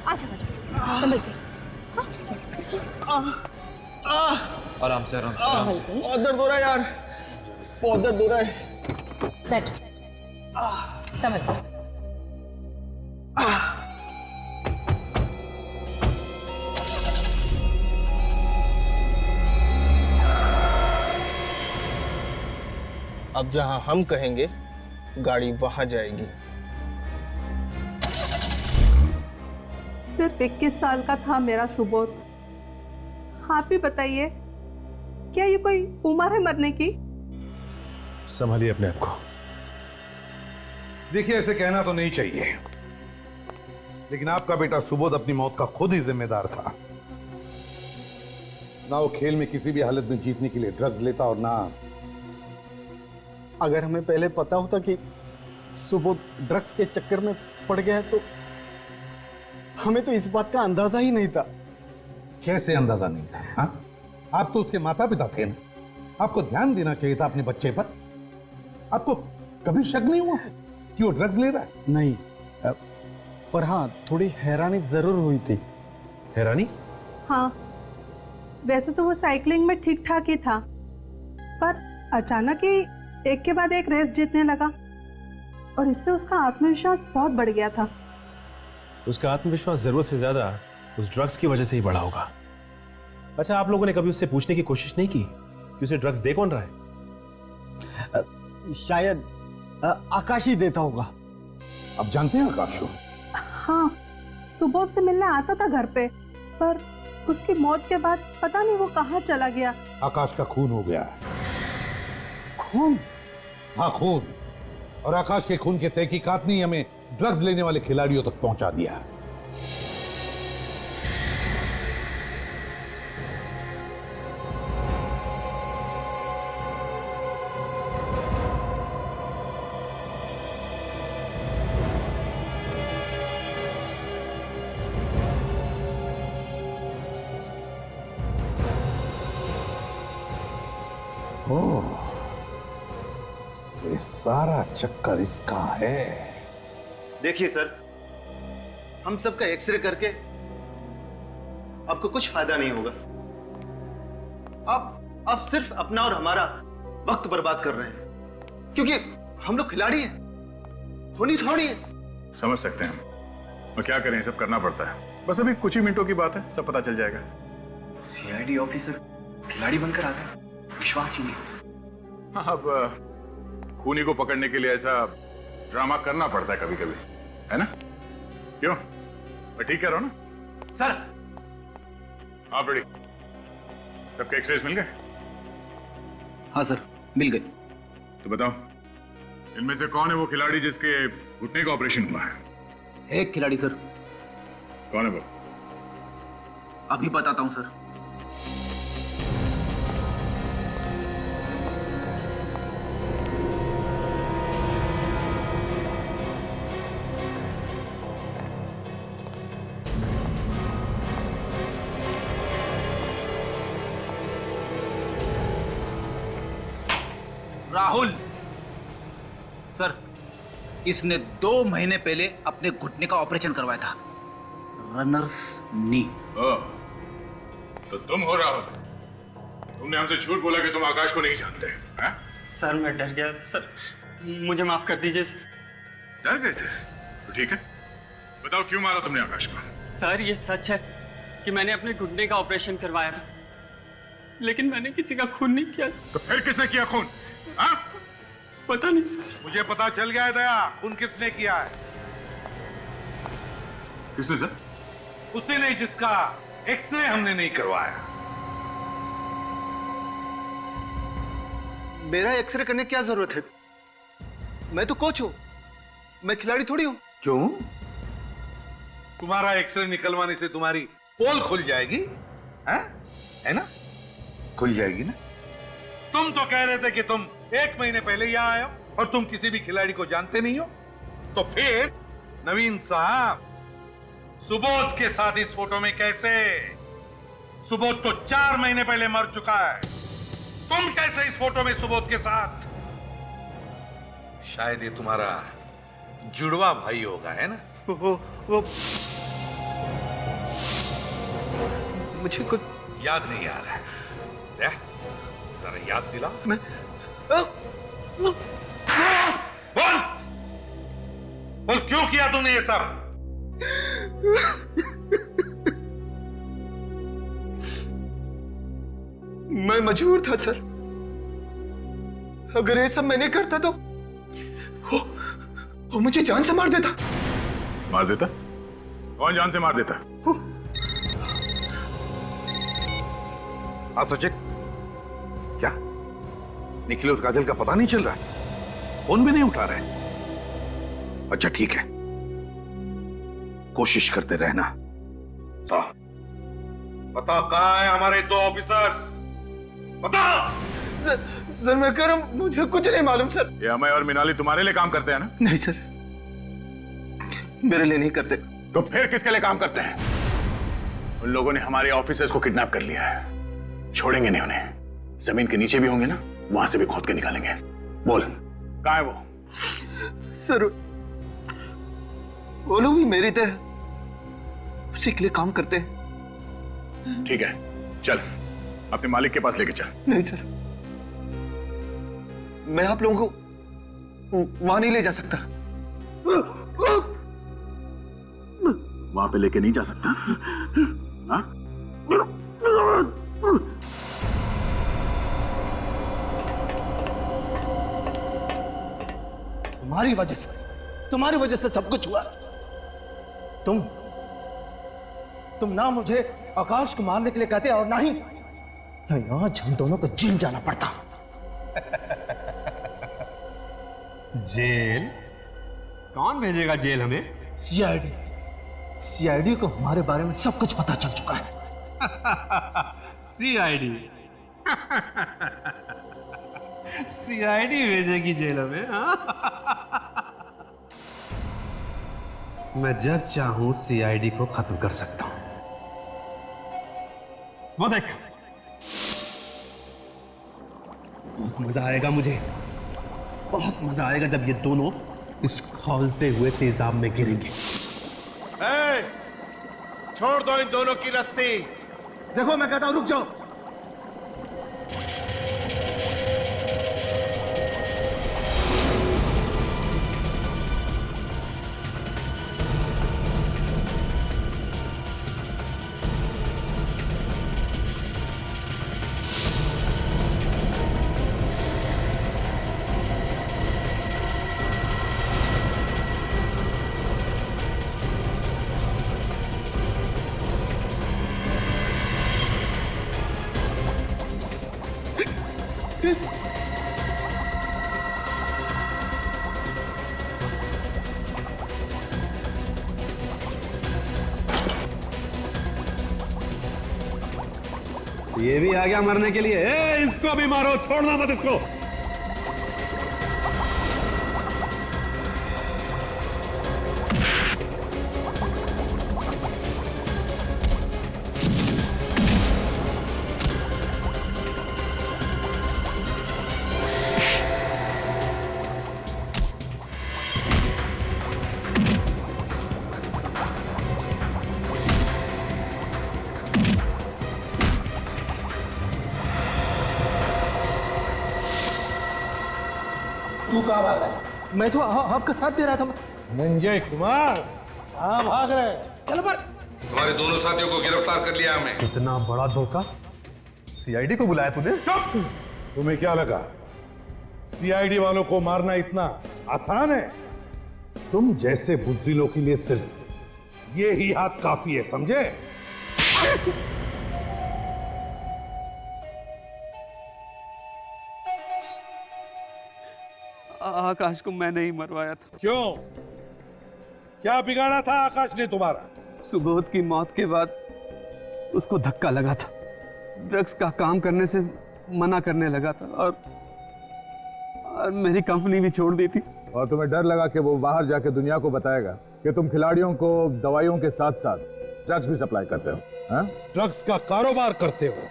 आजा संभल के। आराम से, आराम से, आराम से। बहुत दर्द हो रहा है यार, बहुत दर्द हो रहा है। बैठो, संभल के। अब जहां हम कहेंगे गाड़ी वहां जाएगी। सिर्फ 21 साल का था मेरा सुबोध। आप भी बताइए, क्या ये कोई उम्र है मरने की? संभालिए अपने आप को। देखिए, ऐसे कहना तो नहीं चाहिए, लेकिन आपका बेटा सुबोध अपनी मौत का खुद ही जिम्मेदार था। ना वो खेल में किसी भी हालत में जीतने के लिए ड्रग्स लेता और ना। अगर हमें पहले पता होता कि सुबोध ड्रग्स के चक्कर में पड़ गया है तो हमें तो इस बात का अंदाजा ही नहीं था। कैसे अंदाजा नहीं था? हा? आप तो उसके माता पिता थे ना, आपको ध्यान देना चाहिए था अपने बच्चे पर। आपको कभी शक नहीं हुआ कि वो ड्रग्स ले रहा है? नहीं, पर हाँ थोड़ी हैरानी जरूर हुई थी। हैरानी? हाँ, वैसे तो वो साइकिलिंग में ठीक ठाक ही था, पर अचानक ही एक के बाद एक रेस जीतने लगा और इससे उसका आत्मविश्वास बहुत बढ़ गया था। उसका आत्मविश्वास जरूरत से ज्यादा उस ड्रग्स की वजह से ही बढ़ा होगा। अच्छा, आप लोगों ने कभी उससे पूछने की कोशिश नहीं की कि उसे ड्रग्स दे कौन रहा है? शायद आकाश ही देता होगा। आप जानते हैं आकाश को? हाँ, सुबह से मिलने आता था घर पे, पर उसकी मौत के बाद पता नहीं वो कहाँ चला गया। आकाश का खून हो गया। खून? हाँ, खून। और आकाश के खून के तहकीकात ने हमें ड्रग्स लेने वाले खिलाड़ियों तक पहुंचा दिया। ये सारा चक्कर इसका है। देखिए सर, हम सबका एक्सरे करके आपको कुछ फायदा नहीं होगा। आप सिर्फ अपना और हमारा वक्त बर्बाद कर रहे हैं, क्योंकि हम लोग खिलाड़ी हैं, खूनी थोड़ी है। समझ सकते हैं हम, और क्या करें, सब करना पड़ता है। बस अभी कुछ ही मिनटों की बात है, सब पता चल जाएगा। सीआईडी ऑफिसर खिलाड़ी बनकर आ गए, विश्वास ही नहीं होता। हाँ, अब खूनी को पकड़ने के लिए ऐसा ड्रामा करना पड़ता है कभी कभी, है ना? क्यों, मैं ठीक कह रहा हूं ना सर? हाँ फ्रेडी, सबके एक्सरेज मिल गए? हाँ सर, मिल गए। तो बताओ, इनमें से कौन है वो खिलाड़ी जिसके घुटने का ऑपरेशन हुआ है? एक खिलाड़ी सर। कौन है वो? अभी बताता हूं सर। राहुल सर, इसने 2 महीने पहले अपने घुटने का ऑपरेशन करवाया था, रनर्स नी। तो तुम हो राहुल? तुमने हमसे झूठ बोला कि तुम आकाश को नहीं जानते हैं? सर मैं डर गया सर, मुझे माफ कर दीजिए सर। डर गए थे? तो ठीक है, बताओ क्यों मारा तुमने आकाश को? सर ये सच है कि मैंने अपने घुटने का ऑपरेशन करवाया था, लेकिन मैंने किसी का खून नहीं किया सर। तो फिर किसने किया खून? हाँ? पता नहीं सर। मुझे पता चल गया है दया, खून किसने किया है। किसने सर? उसी ने जिसका एक्सरे हमने नहीं करवाया। मेरा एक्सरे करने की क्या जरूरत है? मैं तो कोच हूं, मैं खिलाड़ी थोड़ी हूं। क्यों? तुम्हारा एक्सरे निकलवाने से तुम्हारी पोल खुल जाएगी, है ना? खुल जाएगी ना? तुम तो कह रहे थे कि तुम 1 महीने पहले यहां आए हो और तुम किसी भी खिलाड़ी को जानते नहीं हो। तो फिर नवीन साहब, सुबोध के साथ इस फोटो में कैसे? सुबोध तो 4 महीने पहले मर चुका है, तुम कैसे इस फोटो में सुबोध के साथ? शायद ये तुम्हारा जुड़वा भाई होगा, है ना? वो मुझे कुछ याद नहीं आ रहा है। जरा याद दिला। मैं बोल क्यों किया तुमने ये सब? मैं मजबूर था सर। अगर ये सब मैं नहीं करता तो वो मुझे जान से मार देता। मार देता? कौन जान से मार देता? हाँ सचिन, क्या निखिल और काजल का पता नहीं चल रहा? फोन भी नहीं उठा रहे? अच्छा ठीक है, कोशिश करते रहना। बता कहाँ है हमारे 2 ऑफिसर्स? बता। सर मैं कह रहा हूं, मुझे कुछ नहीं मालूम सर। ये अमय और मिनाली तुम्हारे लिए काम करते हैं ना? नहीं सर, मेरे लिए नहीं करते। तो फिर किसके लिए काम करते हैं? उन लोगों ने हमारे ऑफिसर्स को किडनैप कर लिया है, छोड़ेंगे नहीं उन्हें। जमीन के नीचे भी होंगे ना, वहां से भी खोद के निकालेंगे। बोल कहाँ है वो? सर वो लोग भी मेरी तरह उसी के लिए काम करते हैं। ठीक है, चल अपने मालिक के पास लेके चल। नहीं सर, मैं आप लोगों को वहां नहीं ले जा सकता। वहां पे लेके नहीं जा सकता? हाँ? तुम्हारी वजह से सब कुछ हुआ। तुम ना मुझे आकाश को मारने के लिए कहते और ना ही आज हम दोनों को जेल जाना पड़ता। जेल? कौन भेजेगा जेल हमें? सीआईडी को हमारे बारे में सब कुछ पता चल चुका है। सीआईडी? सीआईडी भेजेगी जेल हमें? मैं जब चाहूं सीआईडी को खत्म कर सकता हूं। वो देख, बहुत मजा आएगा मुझे, बहुत मजा आएगा जब ये दोनों इस खौलते हुए तेजाब में गिरेंगे। छोड़ दो इन दोनों की रस्सी। देखो मैं कहता हूं रुक जाओ। ये भी आ गया मरने के लिए। इसको भी मारो, छोड़ना मत इसको। तू कहाँ भाग रहा है? मैं तो आपका साथ दे रहा था। संजय कुमार कहाँ भाग रहे? चलो पर तुम्हारे दोनों साथियों को गिरफ्तार कर लिया हमने। इतना बड़ा धोखा, सीआईडी को बुलाया तूने? तुम्हें क्या लगा सीआईडी वालों को मारना इतना आसान है? तुम जैसे बुज़दिलों के लिए सिर्फ ये ही हाथ काफी है, समझे? आकाश को मैं नहीं मरवाया था। क्यों? क्या बिगाड़ा था आकाश ने तुम्हारा? सुबोध की मौत के बाद उसको धक्का लगा था, ड्रग्स का काम करने से मना करने लगा था और मेरी कंपनी भी छोड़ दी थी। और तुम्हें डर लगा कि वो बाहर जाके दुनिया को बताएगा कि तुम खिलाड़ियों को दवाइयों के साथ साथ ड्रग्स भी सप्लाई करते हो? हाँ? ड्रग्स का कारोबार करते हो,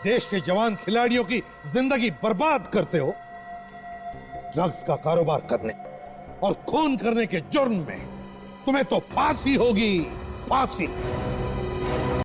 देश के जवान खिलाड़ियों की जिंदगी बर्बाद करते हो। ड्रग्स का कारोबार करने और खून करने के जुर्म में तुम्हें तो फांसी होगी, फांसी।